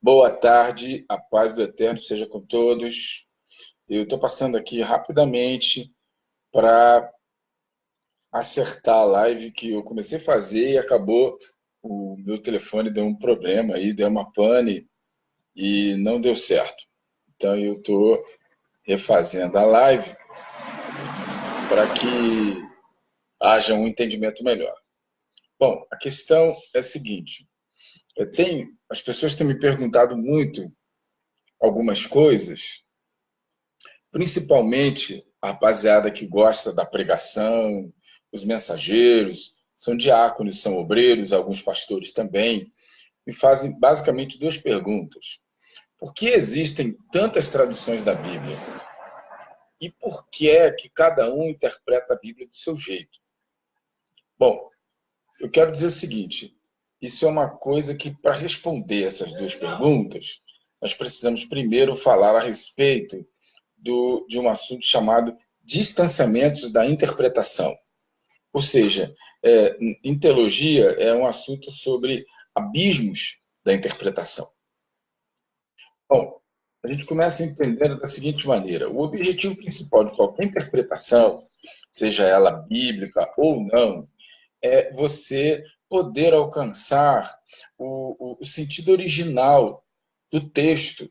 Boa tarde, a paz do Eterno seja com todos. Eu estou passando aqui rapidamente para acertar a live que eu comecei a fazer e acabou, o meu telefone deu um problema aí, deu uma pane e não deu certo. Então eu estou refazendo a live para que haja um entendimento melhor. Bom, a questão é a seguinte, as pessoas têm me perguntado muito algumas coisas. Principalmente a rapaziada que gosta da pregação, os mensageiros, são diáconos, são obreiros, alguns pastores também, me fazem basicamente duas perguntas. Por que existem tantas traduções da Bíblia? E por que é que cada um interpreta a Bíblia do seu jeito? Bom, eu quero dizer o seguinte, isso é uma coisa que, para responder essas duas perguntas, nós precisamos primeiro falar a respeito de um assunto chamado distanciamentos da interpretação. Ou seja, em teologia é um assunto sobre abismos da interpretação. Bom, a gente começa entendendo da seguinte maneira: o objetivo principal de qualquer interpretação, seja ela bíblica ou não, é você poder alcançar o sentido original do texto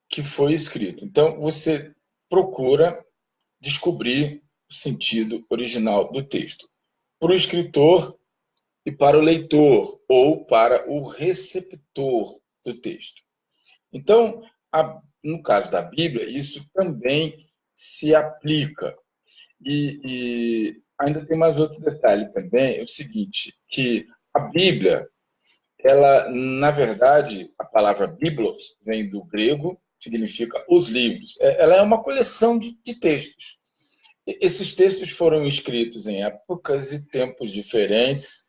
que foi escrito. Então, você procura descobrir o sentido original do texto para o escritor e para o leitor, ou para o receptor do texto. Então, no caso da Bíblia, isso também se aplica. E ainda tem mais outro detalhe também, é o seguinte, que a Bíblia, ela, na verdade, a palavra biblos vem do grego, significa os livros. Ela é uma coleção de textos. Esses textos foram escritos em épocas e tempos diferentes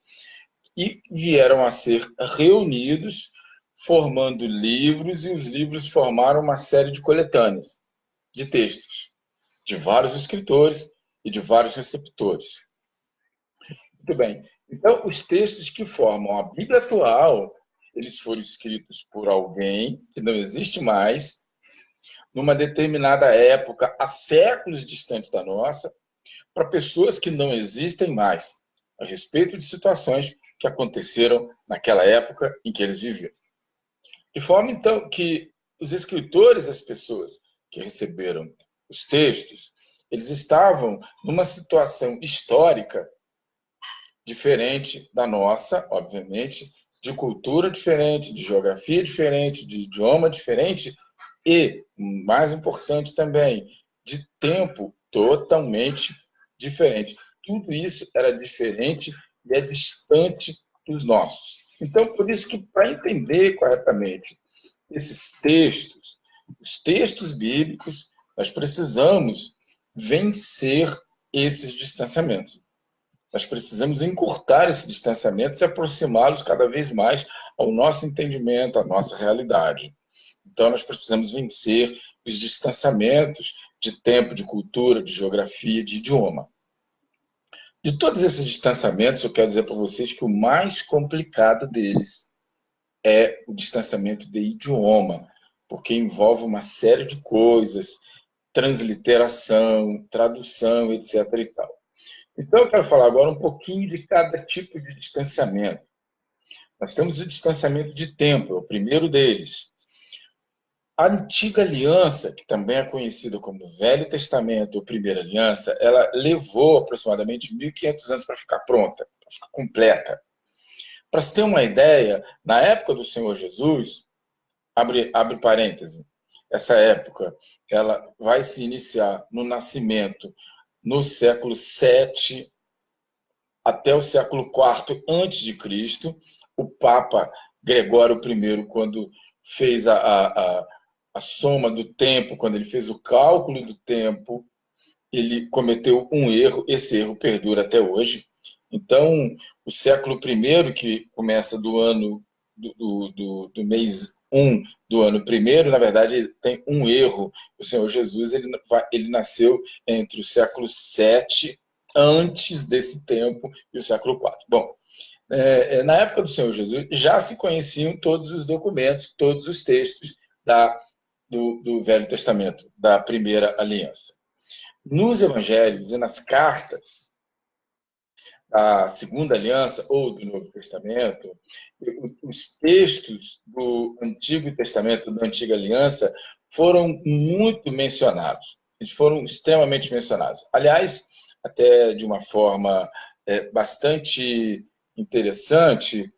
e vieram a ser reunidos, formando livros, e os livros formaram uma série de coletâneas de textos, de vários escritores e de vários receptores. Muito bem. Então, os textos que formam a Bíblia atual, eles foram escritos por alguém que não existe mais, numa determinada época, há séculos distantes da nossa, para pessoas que não existem mais, a respeito de situações que aconteceram naquela época em que eles viviam. De forma, então, que os escritores, as pessoas que receberam os textos, eles estavam numa situação histórica diferente da nossa, obviamente, de cultura diferente, de geografia diferente, de idioma diferente e, mais importante também, de tempo totalmente diferente. Tudo isso era diferente e é distante dos nossos. Então, por isso que, para entender corretamente esses textos, os textos bíblicos, nós precisamos vencer esses distanciamentos. Nós precisamos encurtar esse distanciamento e se aproximá-los cada vez mais ao nosso entendimento, à nossa realidade. Então, nós precisamos vencer os distanciamentos de tempo, de cultura, de geografia, de idioma. De todos esses distanciamentos, eu quero dizer para vocês que o mais complicado deles é o distanciamento de idioma, porque envolve uma série de coisas, transliteração, tradução, etc. e tal. Então, eu quero falar agora um pouquinho de cada tipo de distanciamento. Nós temos o distanciamento de tempo, é o primeiro deles. A antiga aliança, que também é conhecida como Velho Testamento ou Primeira Aliança, ela levou aproximadamente 1500 anos para ficar pronta, para ficar completa. Para se ter uma ideia, na época do Senhor Jesus, abre parêntese, essa época ela vai se iniciar no nascimento no século 7 até o século IV antes de Cristo. O Papa Gregório I, quando fez a soma do tempo, quando ele fez o cálculo do tempo, ele cometeu um erro, esse erro perdura até hoje. Então, o século I, que começa do ano do mês 1 do ano primeiro, na verdade, ele tem um erro. O Senhor Jesus ele nasceu entre o século 7 antes desse tempo e o século IV. Bom, na época do Senhor Jesus, já se conheciam todos os documentos, todos os textos do Velho Testamento, da primeira aliança. Nos evangelhos e nas cartas da segunda aliança ou do Novo Testamento, os textos do Antigo Testamento, da Antiga Aliança, foram muito mencionados. Eles foram extremamente mencionados. Aliás, até de uma forma bastante interessante,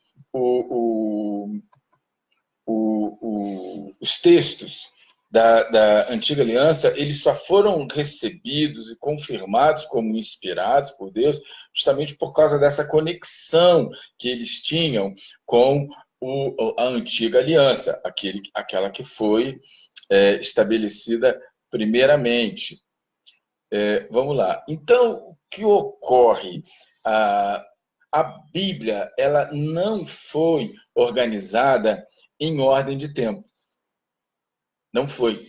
os textos da Antiga Aliança, eles só foram recebidos e confirmados como inspirados por Deus justamente por causa dessa conexão que eles tinham com a Antiga Aliança, aquela que foi estabelecida primeiramente. Vamos lá. Então, o que ocorre? A Bíblia, ela não foi organizada em ordem de tempo. Não foi.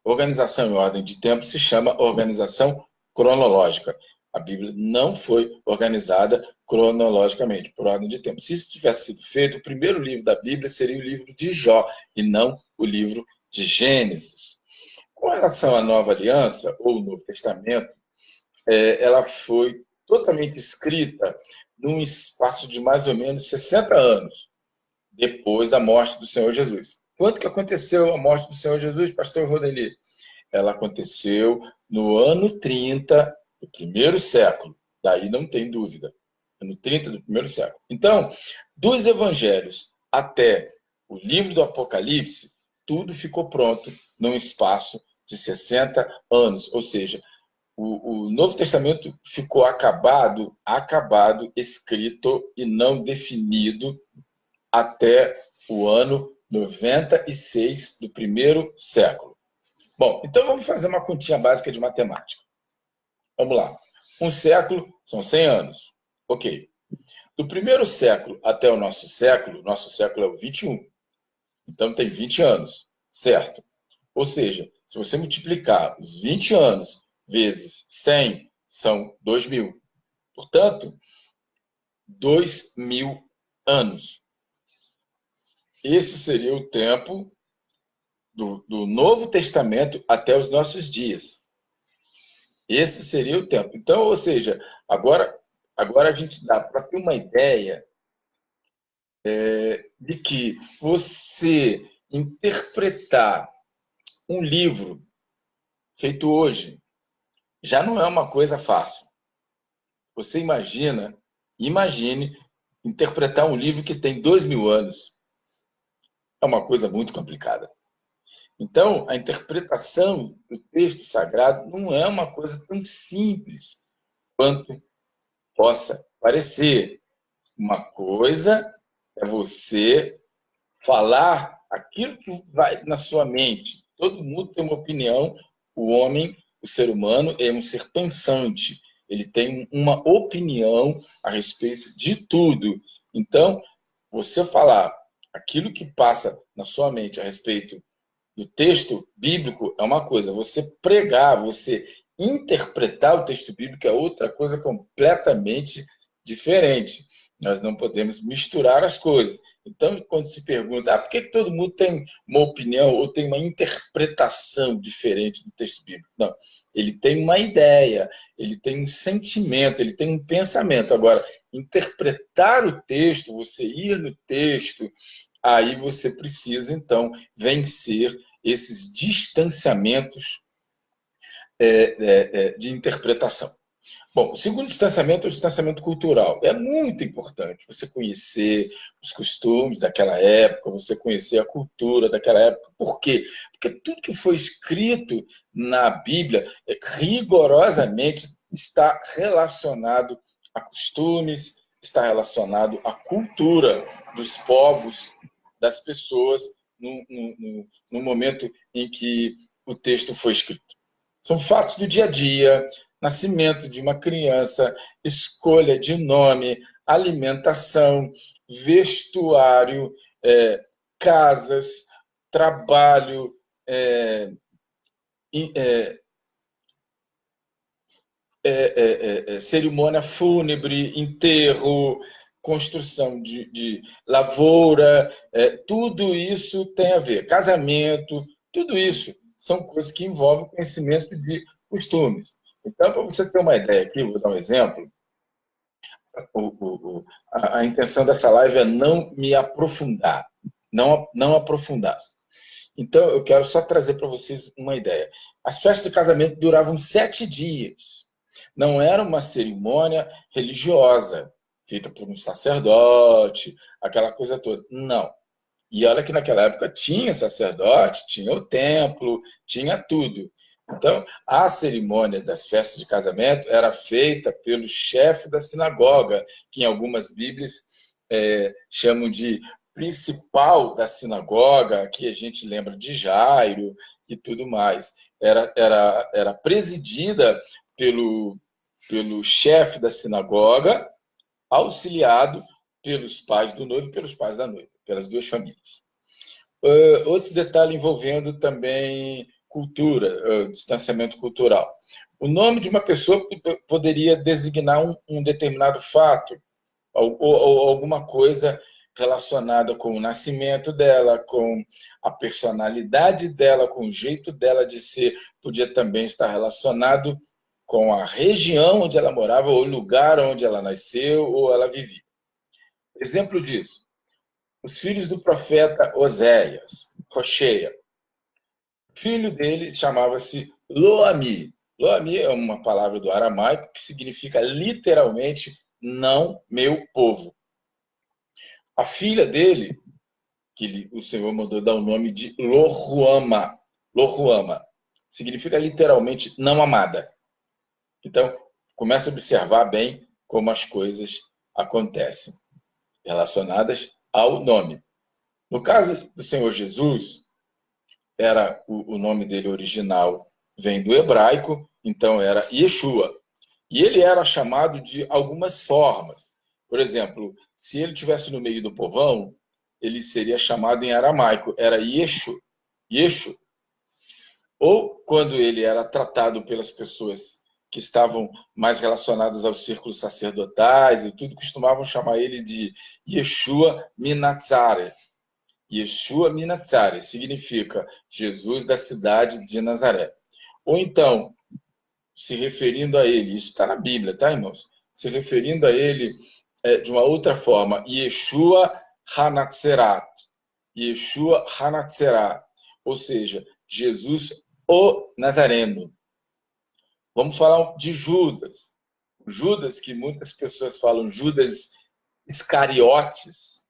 Organização em ordem de tempo se chama organização cronológica. A Bíblia não foi organizada cronologicamente, por ordem de tempo. Se isso tivesse sido feito, o primeiro livro da Bíblia seria o livro de Jó, e não o livro de Gênesis. Com relação à Nova Aliança, ou Novo Testamento, ela foi totalmente escrita num espaço de mais ou menos 60 anos, depois da morte do Senhor Jesus. Quando que aconteceu a morte do Senhor Jesus, pastor Rodeni? Ela aconteceu no ano 30 do primeiro século. Daí não tem dúvida. Ano 30 do primeiro século. Então, dos evangelhos até o livro do Apocalipse, tudo ficou pronto num espaço de 60 anos. Ou seja, o Novo Testamento ficou acabado, escrito e não definido até o ano 96 do primeiro século. Bom, então vamos fazer uma continha básica de matemática. Vamos lá. Um século são 100 anos. Ok. Do primeiro século até o nosso século é o 21. Então tem 20 anos, certo? Ou seja, se você multiplicar os 20 anos vezes 100, são 2.000. Portanto, 2.000 anos. Esse seria o tempo do Novo Testamento até os nossos dias. Esse seria o tempo. Então, ou seja, agora a gente dá para ter uma ideia de que você interpretar um livro feito hoje já não é uma coisa fácil. Você imagine interpretar um livro que tem 2.000 anos. É uma coisa muito complicada. Então, a interpretação do texto sagrado não é uma coisa tão simples quanto possa parecer. Uma coisa é você falar aquilo que vai na sua mente. Todo mundo tem uma opinião. O homem, o ser humano, é um ser pensante. Ele tem uma opinião a respeito de tudo. Então, você falar aquilo que passa na sua mente a respeito do texto bíblico é uma coisa. Você pregar, você interpretar o texto bíblico é outra coisa completamente diferente. Nós não podemos misturar as coisas. Então, quando se pergunta por que todo mundo tem uma opinião ou tem uma interpretação diferente do texto bíblico? Não, ele tem uma ideia, ele tem um sentimento, ele tem um pensamento. Agora, interpretar o texto, você ir no texto, aí você precisa, então, vencer esses distanciamentos de interpretação. Bom, o segundo distanciamento é o distanciamento cultural. É muito importante você conhecer os costumes daquela época, você conhecer a cultura daquela época. Por quê? Porque tudo que foi escrito na Bíblia rigorosamente está relacionado a costumes, está relacionado à cultura dos povos, das pessoas, no momento em que o texto foi escrito. São fatos do dia a dia, nascimento de uma criança, escolha de nome, alimentação, vestuário, casas, trabalho, cerimônia fúnebre, enterro, construção de lavoura, tudo isso tem a ver. Casamento, tudo isso são coisas que envolvem conhecimento de costumes. Então, para você ter uma ideia aqui, vou dar um exemplo. A intenção dessa live é não me aprofundar, não aprofundar. Então, eu quero só trazer para vocês uma ideia. As festas de casamento duravam 7 dias. Não era uma cerimônia religiosa, feita por um sacerdote, aquela coisa toda. Não. E olha que naquela época tinha sacerdote, tinha o templo, tinha tudo. Então, a cerimônia das festas de casamento era feita pelo chefe da sinagoga, que em algumas Bíblias chamam de principal da sinagoga, que a gente lembra de Jairo e tudo mais. Era presidida pelo chefe da sinagoga, auxiliado pelos pais do noivo e pelos pais da noiva, pelas duas famílias. Outro detalhe envolvendo também cultura, distanciamento cultural. O nome de uma pessoa poderia designar um determinado fato, ou alguma coisa relacionada com o nascimento dela, com a personalidade dela, com o jeito dela de ser, podia também estar relacionado com a região onde ela morava, ou o lugar onde ela nasceu, ou ela vivia. Exemplo disso, os filhos do profeta Oséias, Hoshea. O filho dele chamava-se Loami. Loami é uma palavra do aramaico que significa literalmente não meu povo. A filha dele, que o Senhor mandou dar o nome de Loruama. Loruama significa literalmente não amada. Então, começa a observar bem como as coisas acontecem, relacionadas ao nome. No caso do Senhor Jesus, era o nome dele original vem do hebraico, então era Yeshua. E ele era chamado de algumas formas. Por exemplo, se ele estivesse no meio do povão, ele seria chamado em aramaico, era Yeshu. Yeshu. Ou quando ele era tratado pelas pessoas que estavam mais relacionadas aos círculos sacerdotais e tudo, costumavam chamar ele de Yeshua Minatzare. Yeshua Minatzare significa Jesus da cidade de Nazaré. Ou então, se referindo a ele, isso está na Bíblia, tá, irmãos? Se referindo a ele de uma outra forma, Yeshua Hanatzerat. Yeshua Hanatzerat. Ou seja, Jesus o Nazareno. Vamos falar de Judas. Judas, que muitas pessoas falam Judas Iscariotes.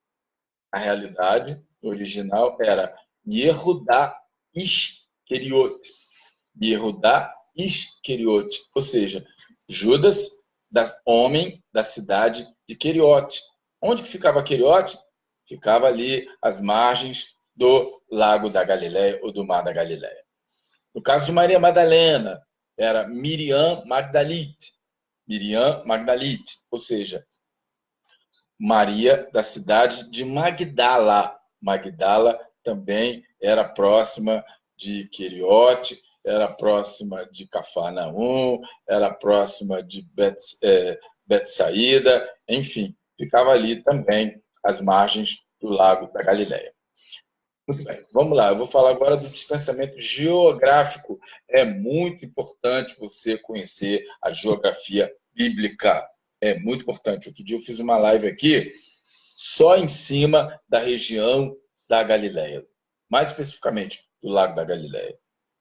A realidade original era Yehudá Iscariote. Yehudá Iscariote, ou seja, Judas, homem da cidade de Queriote. Onde que ficava Queriote? Ficava ali às margens do Lago da Galileia ou do Mar da Galileia. No caso de Maria Madalena, era Miriam Magdalite. Miriam Magdalite, ou seja, Maria da cidade de Magdala. Magdala também era próxima de Queriote, era próxima de Cafarnaum, era próxima de Betsaída, enfim, ficava ali também às margens do Lago da Galileia. Muito bem, vamos lá. Eu vou falar agora do distanciamento geográfico. É muito importante você conhecer a geografia bíblica. É muito importante. Outro dia eu fiz uma live aqui só em cima da região da Galileia, mais especificamente do Lago da Galileia.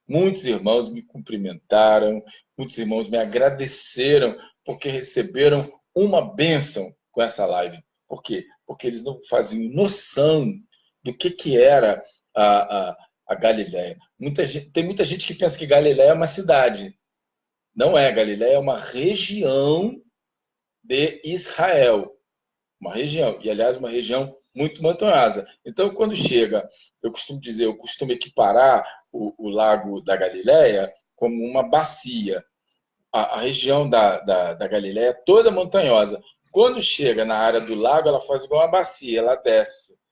Muitos irmãos me cumprimentaram, muitos irmãos me agradeceram porque receberam uma bênção com essa live. Por quê? Porque eles não faziam noção do que era a Galileia. Tem muita gente que pensa que Galileia é uma cidade. Não é. Galileia é uma região de Israel. Uma região. E, aliás, uma região muito montanhosa. Então, quando chega, eu costumo equiparar o Lago da Galileia como uma bacia. A região da Galileia é toda montanhosa. Quando chega na área do lago, ela faz igual uma bacia, ela desce.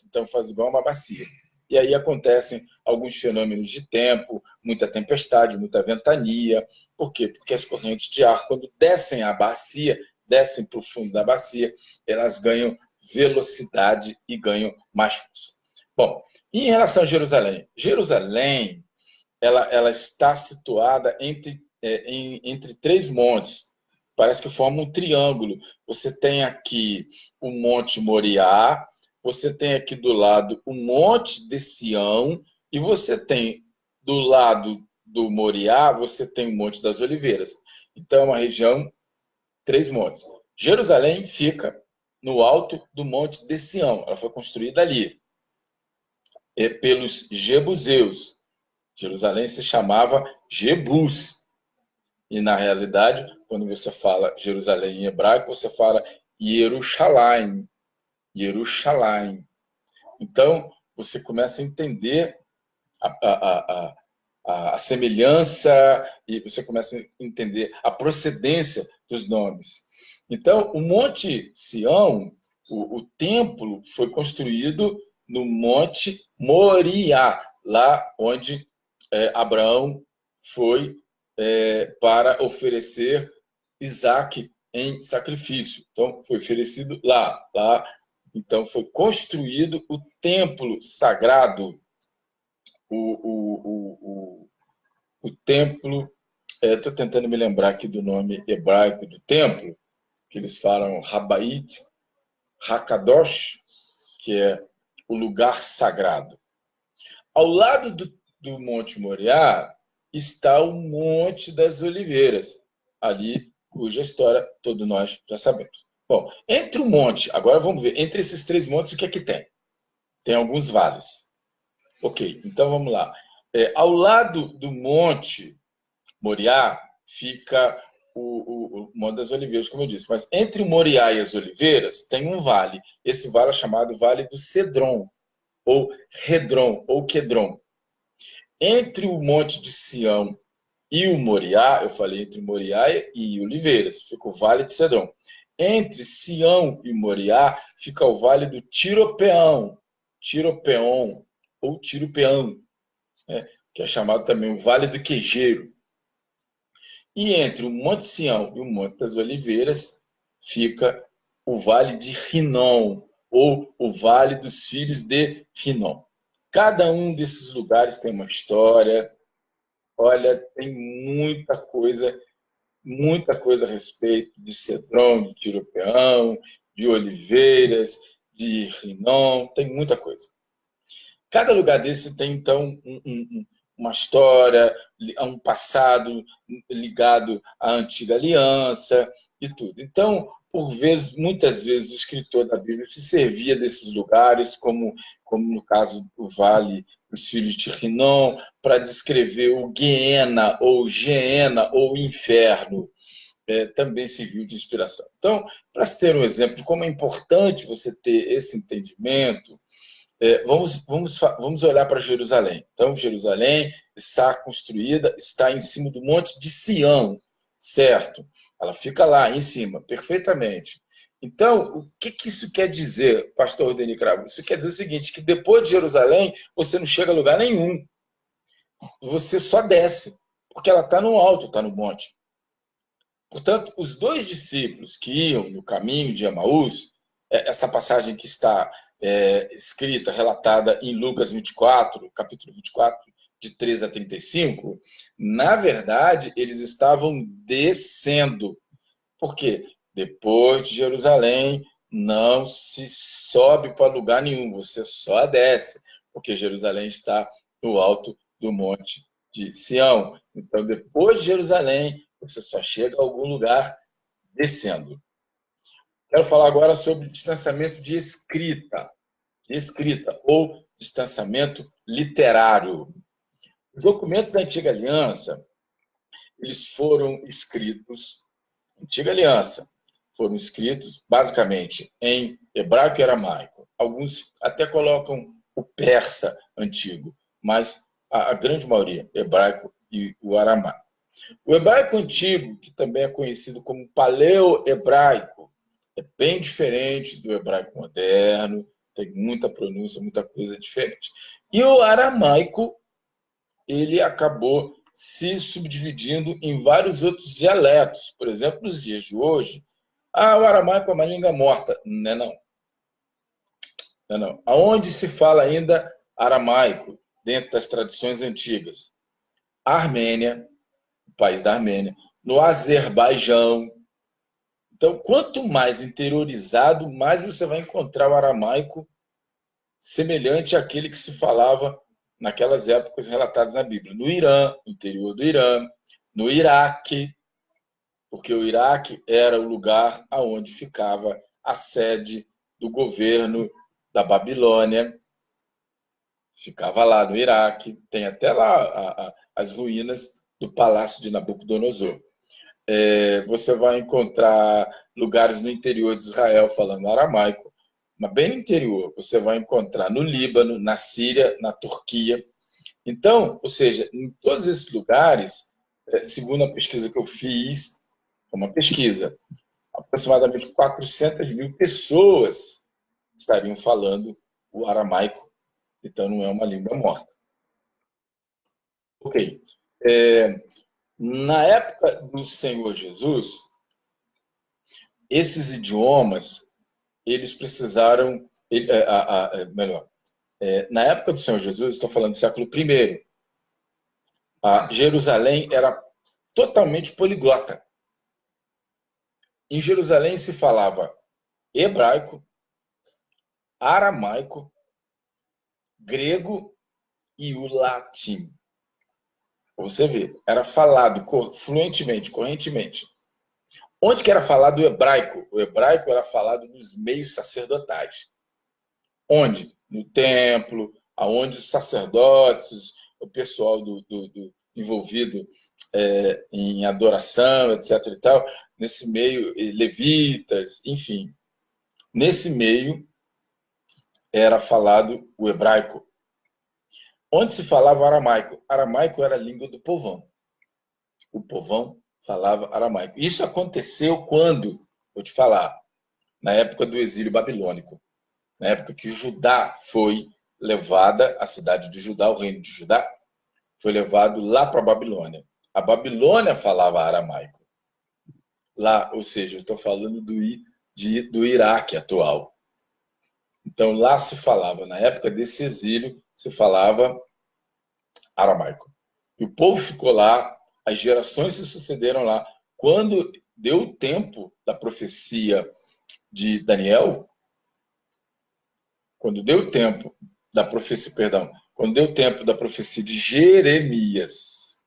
Então faz igual uma bacia. e aí acontecem alguns fenômenos de tempo, muita tempestade, muita ventania. Por quê? Porque as correntes de ar, quando descem a bacia, descem para o fundo da bacia, elas ganham velocidade e ganham mais força. Bom, em relação a Jerusalém, Jerusalém ela está situada entre três montes. Parece que forma um triângulo. Você tem aqui o Monte Moriá, você tem aqui do lado o Monte de Sião, e você tem do lado do Moriá, você tem o Monte das Oliveiras. Então é uma região, três montes. Jerusalém fica no alto do Monte de Sião. Ela foi construída ali pelos jebuseus. Jerusalém se chamava Jebus. E, na realidade, quando você fala Jerusalém em hebraico, você fala Yerushalayim. Yerushalayim. Então, você começa a entender a semelhança e você começa a entender a procedência dos nomes. Então, o Monte Sião, o templo, foi construído no Monte Moriá, lá onde Abraão foi para oferecer Isaque em sacrifício. Então, foi oferecido lá. Então, foi construído o templo sagrado, o templo. Estou tentando me lembrar aqui do nome hebraico do templo, que eles falam Habait Hakadosh, que é o lugar sagrado. Ao lado do Monte Moriá está o Monte das Oliveiras, ali cuja história todos nós já sabemos. Bom, entre o monte, agora vamos ver, entre esses três montes, o que é que tem? Tem alguns vales. Ok, então vamos lá. Ao lado do Monte Moriá fica o Monte das Oliveiras, como eu disse, mas entre o Moriá e as Oliveiras tem um vale. Esse vale é chamado Vale do Cedron, ou Redron, ou Quedron. Entre o Monte de Sião e o Moriá, eu falei entre Moriá e Oliveiras, fica o Vale de Cedron. Entre Sião e Moriá fica o Vale do Tiropeão, Tiropeon ou Tiropeão, né, que é chamado também o Vale do Quejeiro. E entre o Monte Sião e o Monte das Oliveiras fica o Vale de Rinom, ou o Vale dos Filhos de Rinom. Cada um desses lugares tem uma história. Olha, tem muita coisa a respeito de Cedron, de Tiropeão, de Oliveiras, de Rinom, tem muita coisa. Cada lugar desse tem, então, uma história, um passado ligado à antiga aliança e tudo. Então, muitas vezes, o escritor da Bíblia se servia desses lugares, como no caso do Vale dos Filhos de Rinom, para descrever o Guiena, ou Geena, ou Inferno. Também serviu de inspiração. Então, para se ter um exemplo de como é importante você ter esse entendimento, vamos olhar para Jerusalém. Então, Jerusalém está construída, está em cima do Monte de Sião, certo? Ela fica lá em cima, perfeitamente. Então, o que isso quer dizer, pastor Denis Cravo? Isso quer dizer o seguinte, que depois de Jerusalém, você não chega a lugar nenhum. Você só desce, porque ela está no alto, está no monte. Portanto, os dois discípulos que iam no caminho de Emaús, essa passagem que está escrita, relatada em Lucas 24, capítulo 24, de 13 a 35, na verdade, eles estavam descendo. Por quê? Depois de Jerusalém, não se sobe para lugar nenhum, você só desce, porque Jerusalém está no alto do Monte de Sião. Então, depois de Jerusalém, você só chega a algum lugar descendo. Quero falar agora sobre distanciamento de escrita ou distanciamento literário. Os documentos da Antiga Aliança, eles foram escritos, Antiga Aliança, foram escritos basicamente em hebraico e aramaico. Alguns até colocam o persa antigo, mas a grande maioria, hebraico e o aramaico. O hebraico antigo, que também é conhecido como paleo-hebraico, é bem diferente do hebraico moderno, Tem muita pronúncia, muita coisa diferente. E o aramaico, ele acabou se subdividindo em vários outros dialetos. Por exemplo, nos dias de hoje, o aramaico é uma língua morta. Não é não. Não, não. Aonde se fala ainda aramaico, dentro das tradições antigas? A Armênia, o país da Armênia, no Azerbaijão. Então, quanto mais interiorizado, mais você vai encontrar o aramaico semelhante àquele que se falava naquelas épocas relatadas na Bíblia. No Irã, no interior do Irã, no Iraque, porque o Iraque era o lugar onde ficava a sede do governo da Babilônia, ficava lá no Iraque, tem até lá as ruínas do palácio de Nabucodonosor. Você vai encontrar lugares no interior de Israel falando aramaico, mas bem no interior. Você vai encontrar no Líbano, na Síria, na Turquia. Então, ou seja, em todos esses lugares, segundo a pesquisa que eu fiz, uma pesquisa, aproximadamente 400 mil pessoas estariam falando o aramaico, então não é uma língua morta. Ok. Na época do Senhor Jesus, esses idiomas, eles precisaram, melhor, na época do Senhor Jesus, estou falando do século I, Jerusalém era totalmente poliglota. Em Jerusalém se falava hebraico, aramaico, grego e o latim. Você vê, era falado fluentemente, correntemente. Onde que era falado o hebraico? O hebraico era falado nos meios sacerdotais. Onde? No templo, aonde os sacerdotes, o pessoal do envolvido em adoração, etc. e tal, nesse meio, levitas, enfim. Nesse meio era falado o hebraico. Onde se falava aramaico? Aramaico era a língua do povão. O povão falava aramaico. Isso aconteceu quando? Vou te falar. Na época do exílio babilônico. Na época que Judá foi levada, a cidade de Judá, o reino de Judá, foi levado lá para a Babilônia. A Babilônia falava aramaico. Lá, ou seja, eu estou falando do Iraque atual. Então, lá se falava, na época desse exílio, se falava aramaico. E o povo ficou lá, as gerações se sucederam lá. Quando deu o tempo da profecia de Daniel, quando deu o tempo da profecia, perdão, quando deu o tempo da profecia de Jeremias,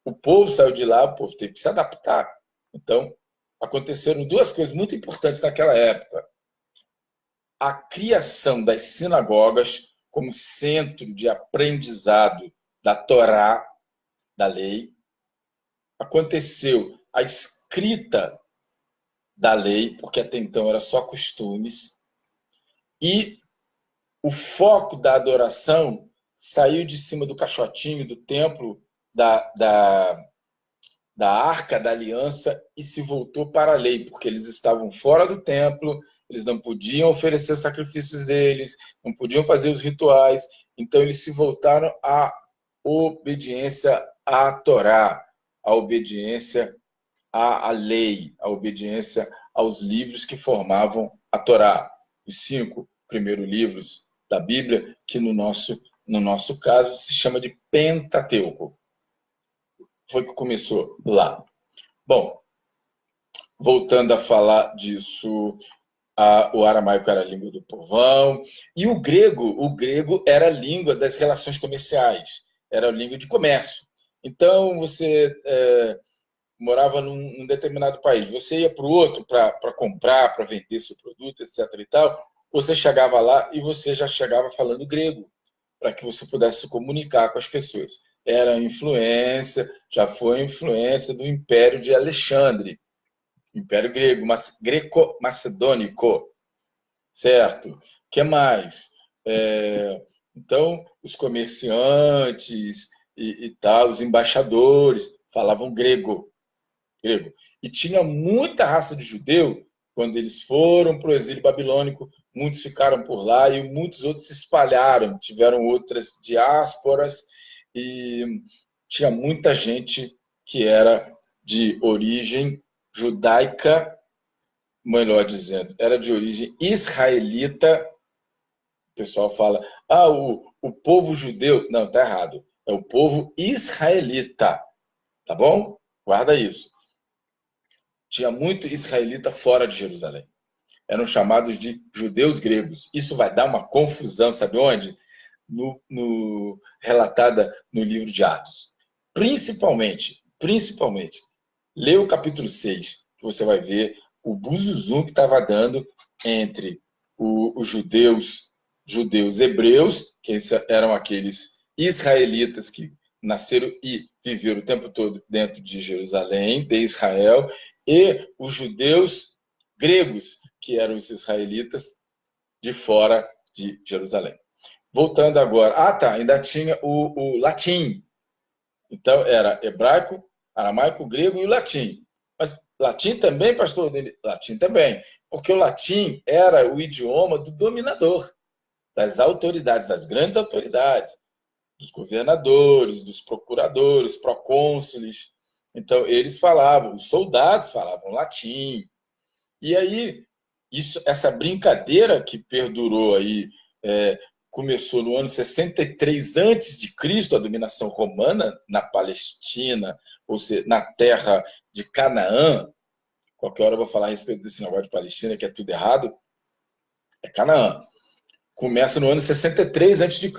o povo saiu de lá, o povo teve que se adaptar. Então, aconteceram duas coisas muito importantes naquela época. A criação das sinagogas como centro de aprendizado da Torá, da lei. Aconteceu a escrita da lei, porque até então era só costumes. E o foco da adoração saiu de cima do caixotinho, do templo, da Arca da Aliança e se voltou para a lei, porque eles estavam fora do templo, eles não podiam oferecer sacrifícios deles, não podiam fazer os rituais, então eles se voltaram à obediência à Torá, à obediência à lei, à obediência aos livros que formavam a Torá, os 5 primeiros livros da Bíblia, que no nosso caso se chama de Pentateuco. Foi que começou lá. Bom, voltando a falar disso, o aramaico era a língua do povão, e o grego era a língua das relações comerciais, era a língua de comércio. Então, você morava num determinado país, você ia para o outro para comprar, para vender seu produto, etc. e tal, você chegava lá e você já chegava falando grego, para que você pudesse se comunicar com as pessoas. Era influência, já foi influência do Império de Alexandre, Império Grego, Greco-Macedônico, certo? O que mais? Então, os comerciantes e tal, os embaixadores falavam grego. E tinha muita raça de judeu, quando eles foram para o exílio babilônico, muitos ficaram por lá e muitos outros se espalharam, tiveram outras diásporas e tinha muita gente que era de origem judaica, melhor dizendo, era de origem israelita. O pessoal fala, o povo judeu. Não, está errado. É o povo israelita. Tá bom? Guarda isso. Tinha muito israelita fora de Jerusalém. Eram chamados de judeus gregos. Isso vai dar uma confusão, sabe onde? Relatada no livro de Atos. Principalmente, lê o capítulo 6, que você vai ver o buzuzum que estava dando entre os judeus hebreus, que eram aqueles israelitas que nasceram e viveram o tempo todo dentro de Jerusalém, de Israel, e os judeus gregos, que eram os israelitas de fora de Jerusalém. Voltando agora. Ainda tinha o latim. Então, era hebraico, aramaico, grego e o latim. Mas latim também, pastor? Latim também. Porque o latim era o idioma do dominador, das autoridades, das grandes autoridades, dos governadores, dos procuradores, procônsules. Então, eles falavam, os soldados falavam latim. E aí, essa brincadeira que perdurou aí, começou no ano 63 a.C., a dominação romana na Palestina, ou seja, na terra de Canaã. Qualquer hora eu vou falar a respeito desse negócio de Palestina, que é tudo errado. É Canaã. Começa no ano 63 a.C.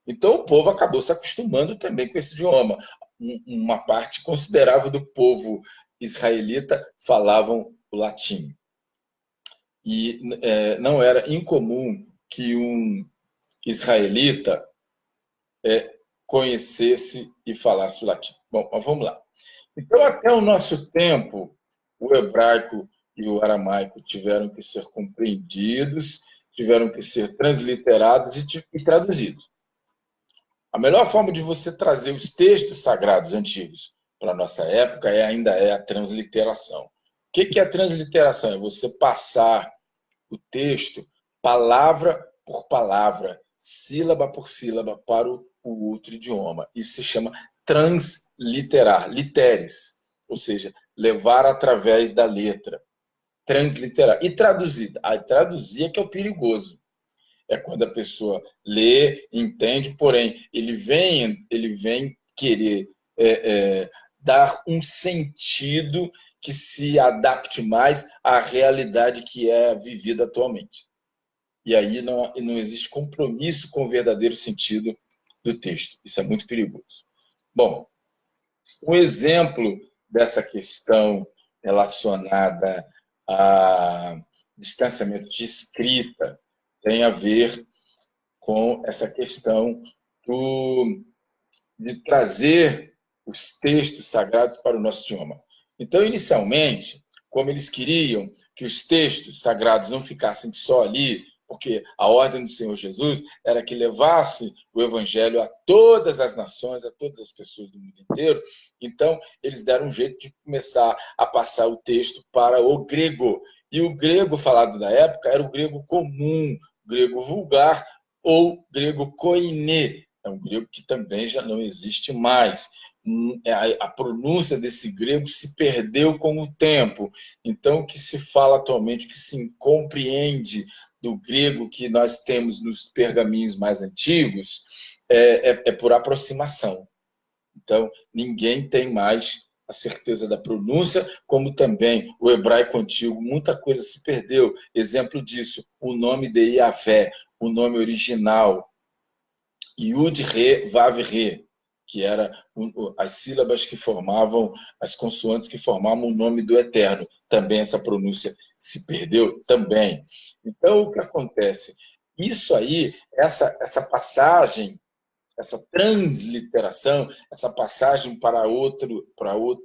Então o povo acabou se acostumando também com esse idioma. Uma parte considerável do povo israelita falavam o latim. E não era incomum que um israelita conhecesse e falasse o latim. Bom, mas vamos lá. Então, até o nosso tempo, o hebraico e o aramaico tiveram que ser compreendidos, tiveram que ser transliterados e traduzidos. A melhor forma de você trazer os textos sagrados antigos para a nossa época ainda é a transliteração. O que é a transliteração? É você passar o texto palavra por palavra, sílaba por sílaba para o outro idioma. Isso se chama transliterar, literes, ou seja, levar através da letra. Transliterar. E traduzir. Traduzir é que é o perigoso. É quando a pessoa lê, entende, porém, ele vem querer dar um sentido que se adapte mais à realidade que é vivida atualmente. E aí não existe compromisso com o verdadeiro sentido do texto. Isso é muito perigoso. Bom, um exemplo dessa questão relacionada a distanciamento de escrita tem a ver com essa questão de trazer os textos sagrados para o nosso idioma. Então, inicialmente, como eles queriam que os textos sagrados não ficassem só ali, porque a ordem do Senhor Jesus era que levasse o evangelho a todas as nações, a todas as pessoas do mundo inteiro, então eles deram um jeito de começar a passar o texto para o grego. E o grego falado da época era o grego comum, grego vulgar ou grego koiné. É um grego que também já não existe mais. A pronúncia desse grego se perdeu com o tempo. Então, o que se fala atualmente, o que se compreende do grego que nós temos nos pergaminhos mais antigos, é por aproximação. Então, ninguém tem mais a certeza da pronúncia, como também o hebraico antigo, muita coisa se perdeu. Exemplo disso, o nome de Yahvé, o nome original, Yud, Re, Vav, Re, que eram as sílabas que formavam, as consoantes que formavam o nome do Eterno. Também essa pronúncia se perdeu também. Então, o que acontece? Isso aí, essa passagem, essa transliteração, essa passagem para outro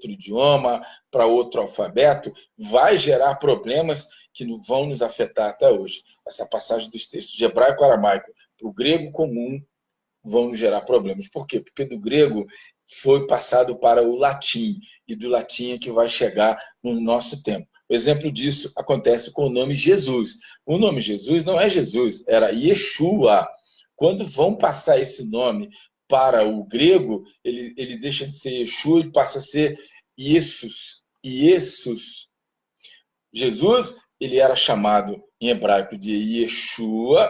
idioma, para outro alfabeto, vai gerar problemas que vão nos afetar até hoje. Essa passagem dos textos de hebraico e aramaico para o grego comum vão gerar problemas. Por quê? Porque do grego foi passado para o latim, e do latim é que vai chegar no nosso tempo. O exemplo disso acontece com o nome Jesus. O nome Jesus não é Jesus, era Yeshua. Quando vão passar esse nome para o grego, ele deixa de ser Yeshua e passa a ser Jesus. Jesus. Jesus, ele era chamado em hebraico de Yeshua,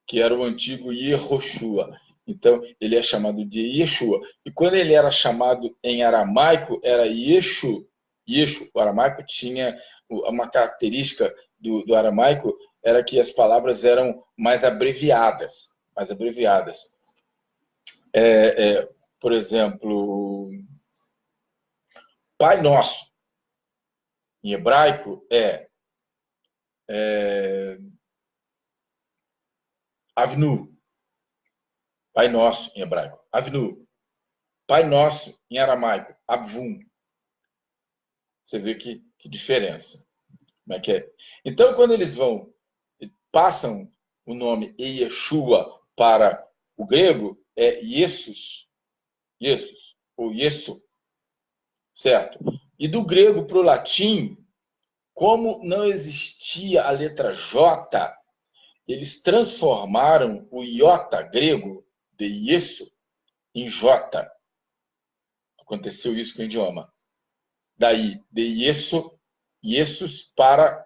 que era o antigo Yehoshua. Então, ele é chamado de Yeshua. E quando ele era chamado em aramaico, era Yeshu. Yeshu. O aramaico tinha uma característica do aramaico, era que as palavras eram mais abreviadas. Mais abreviadas. Por exemplo, Pai Nosso, em hebraico, é Avnu. Pai Nosso, em hebraico. Avnu. Pai Nosso, em aramaico. Avum. Você vê que diferença. Como é que é? Então, quando eles passam o nome Yeshua para o grego, é Jesus. Jesus, ou Yesu. Certo? E do grego para o latim, como não existia a letra J, eles transformaram o iota grego de Yesu em J. Aconteceu isso com o idioma. Daí, de Yesu, Jesus para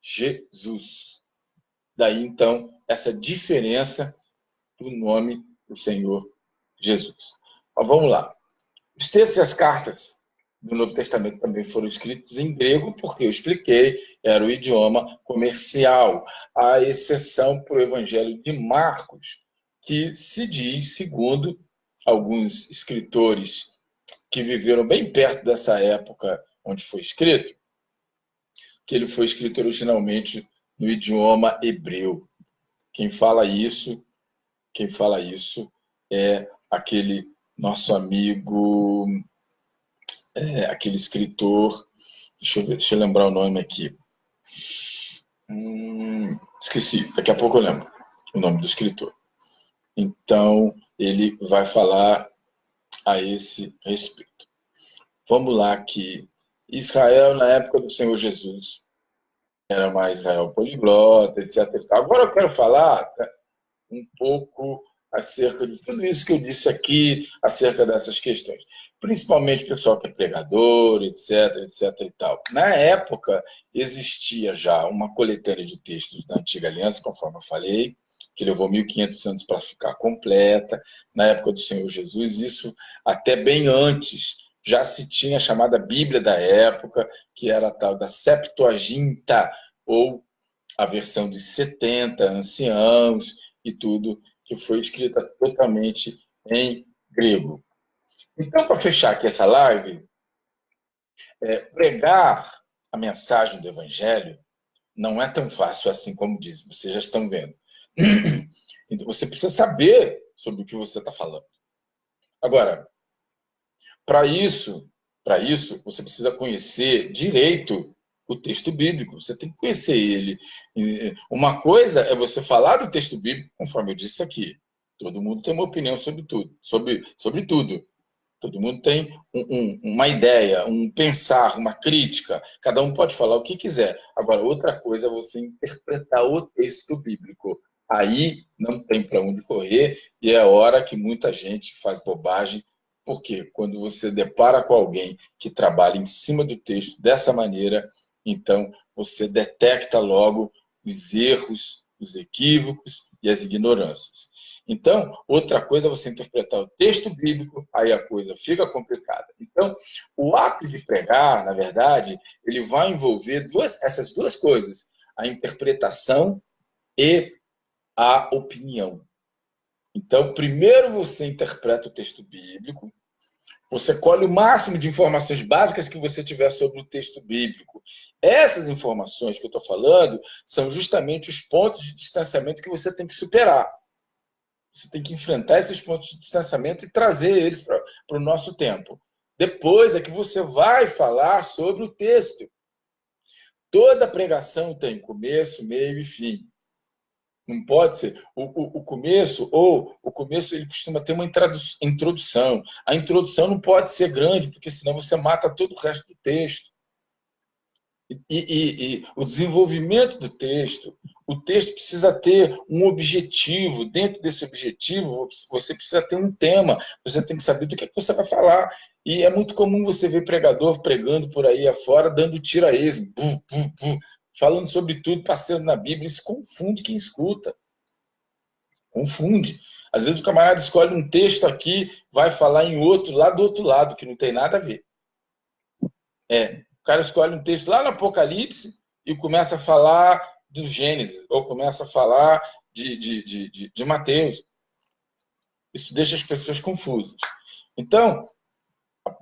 Jesus. Daí, então, essa diferença do nome do Senhor Jesus. Mas vamos lá. Os textos e as cartas do Novo Testamento também foram escritos em grego, porque eu expliquei, era o idioma comercial, à exceção para o Evangelho de Marcos, que se diz, segundo alguns escritores que viveram bem perto dessa época onde foi escrito, que ele foi escrito originalmente no idioma hebreu. Quem fala isso é aquele nosso amigo, aquele escritor, deixa eu lembrar o nome aqui. Esqueci, daqui a pouco eu lembro o nome do escritor. Então, ele vai falar a esse respeito. Vamos lá aqui. Israel, na época do Senhor Jesus, era mais Israel poliglota, etc. Agora eu quero falar um pouco acerca de tudo isso que eu disse aqui, acerca dessas questões. Principalmente o pessoal que é pregador, etc, etc e tal. Na época, existia já uma coletânea de textos da Antiga Aliança, conforme eu falei, que levou 1.500 anos para ficar completa. Na época do Senhor Jesus, isso até bem antes, já se tinha a chamada Bíblia da época, que era a tal da Septuaginta, ou a versão dos 70 anciãos e tudo, que foi escrita totalmente em grego. Então, para fechar aqui essa live, pregar a mensagem do Evangelho não é tão fácil assim como diz, vocês já estão vendo. Então, você precisa saber sobre o que você está falando. Agora, para isso, você precisa conhecer direito o texto bíblico. Você tem que conhecer ele. Uma coisa é você falar do texto bíblico, conforme eu disse aqui. Todo mundo tem uma opinião sobre tudo. Sobre tudo. Todo mundo tem uma ideia, um pensar, uma crítica. Cada um pode falar o que quiser. Agora, outra coisa é você interpretar o texto bíblico. Aí não tem para onde correr e é hora que muita gente faz bobagem, porque quando você depara com alguém que trabalha em cima do texto dessa maneira, então você detecta logo os erros, os equívocos e as ignorâncias. Então, outra coisa é você interpretar o texto bíblico, aí a coisa fica complicada. Então, o ato de pregar, na verdade, ele vai envolver essas duas coisas, a interpretação e a opinião. Então, primeiro você interpreta o texto bíblico, você colhe o máximo de informações básicas que você tiver sobre o texto bíblico. Essas informações que eu estou falando são justamente os pontos de distanciamento que você tem que superar. Você tem que enfrentar esses pontos de distanciamento e trazer eles para o nosso tempo. Depois é que você vai falar sobre o texto. Toda pregação tem começo, meio e fim. Não pode ser. O começo, ele costuma ter uma introdução. A introdução não pode ser grande, porque senão você mata todo o resto do texto. E o desenvolvimento do texto, o texto precisa ter um objetivo. Dentro desse objetivo, você precisa ter um tema. Você tem que saber do que você vai falar. E é muito comum você ver pregador pregando por aí afora, dando tiro a esmo, falando sobre tudo, passeando na Bíblia. Isso confunde quem escuta. Confunde. Às vezes o camarada escolhe um texto aqui, vai falar em outro, lá do outro lado, que não tem nada a ver. O cara escolhe um texto lá no Apocalipse e começa a falar do Gênesis, ou começa a falar de Mateus. Isso deixa as pessoas confusas. Então,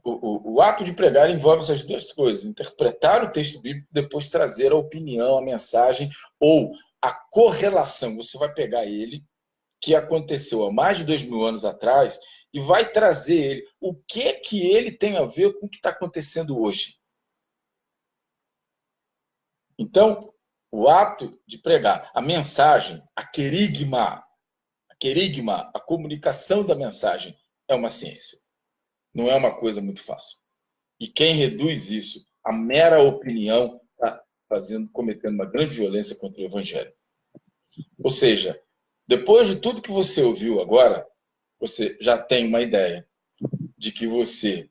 o ato de pregar envolve essas duas coisas: interpretar o texto bíblico, depois trazer a opinião, a mensagem ou a correlação. Você vai pegar ele, que aconteceu há mais de 2000 anos atrás, e vai trazer ele. O que ele tem a ver com o que está acontecendo hoje? Então, o ato de pregar, a mensagem, a querigma, a comunicação da mensagem é uma ciência. Não é uma coisa muito fácil. E quem reduz isso a mera opinião está cometendo uma grande violência contra o evangelho. Ou seja, depois de tudo que você ouviu agora, você já tem uma ideia de que você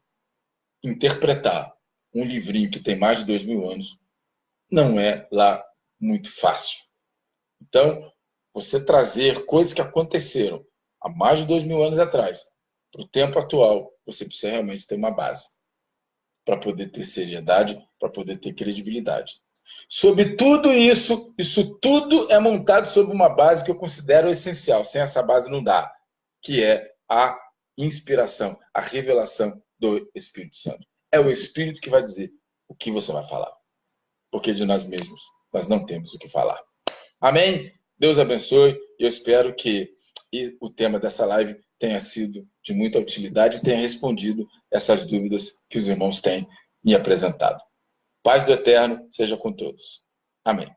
interpretar um livrinho que tem mais de 2000 anos não é lá muito fácil. Então, você trazer coisas que aconteceram há mais de 2000 anos atrás para o tempo atual, você precisa realmente ter uma base para poder ter seriedade, para poder ter credibilidade. Sobre tudo isso, isso tudo é montado sobre uma base que eu considero essencial. Sem essa base não dá, que é a inspiração, a revelação do Espírito Santo. É o Espírito que vai dizer o que você vai falar. Porque de nós mesmos, nós não temos o que falar. Amém? Deus abençoe. Eu espero que o tema dessa live tenha sido de muita utilidade e tenha respondido essas dúvidas que os irmãos têm me apresentado. Paz do Eterno seja com todos. Amém.